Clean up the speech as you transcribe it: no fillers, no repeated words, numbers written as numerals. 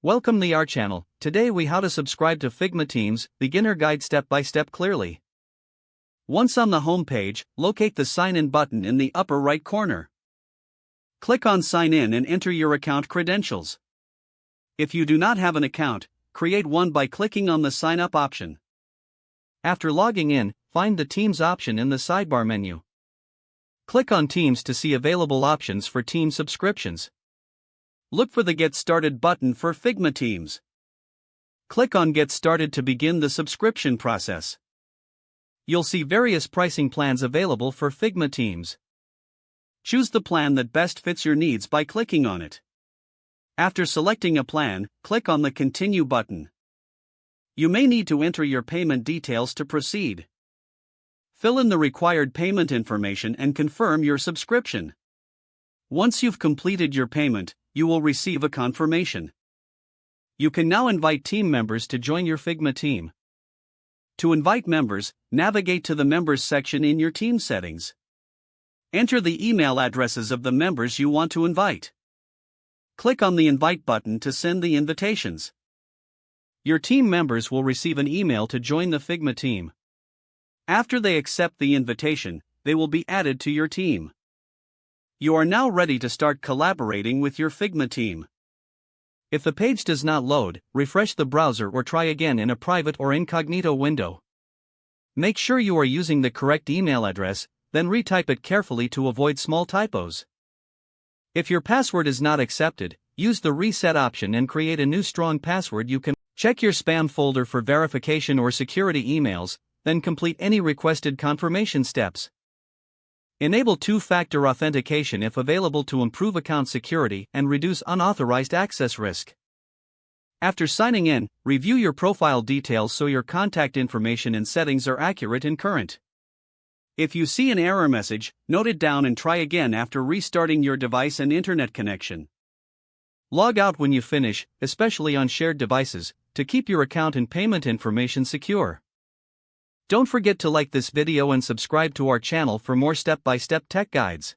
Welcome to our channel. Today we how to subscribe to Figma Teams, beginner guide step by step clearly. Once on the home page, locate the sign in button in the upper right corner. Click on sign in and enter your account credentials. If you do not have an account, create one by clicking on the sign up option. After logging in, find the Teams option in the sidebar menu. Click on Teams to see available options for team subscriptions. Look for the Get Started button for Figma Teams. Click on Get Started to begin the subscription process. You'll see various pricing plans available for Figma Teams. Choose the plan that best fits your needs by clicking on it. After selecting a plan, click on the Continue button. You may need to enter your payment details to proceed. Fill in the required payment information and confirm your subscription. Once you've completed your payment, you will receive a confirmation. You can now invite team members to join your Figma team. To invite members, navigate to the Members section in your team settings. Enter the email addresses of the members you want to invite. Click on the Invite button to send the invitations. Your team members will receive an email to join the Figma team. After they accept the invitation, they will be added to your team. You are now ready to start collaborating with your Figma team. If the page does not load, refresh the browser or try again in a private or incognito window. Make sure you are using the correct email address, then retype it carefully to avoid small typos. If your password is not accepted, use the reset option and create a new strong password. You can check your spam folder for verification or security emails, then complete any requested confirmation steps. Enable two-factor authentication if available to improve account security and reduce unauthorized access risk. After signing in, review your profile details so your contact information and settings are accurate and current. If you see an error message, note it down and try again after restarting your device and internet connection. Log out when you finish, especially on shared devices, to keep your account and payment information secure. Don't forget to like this video and subscribe to our channel for more step-by-step tech guides.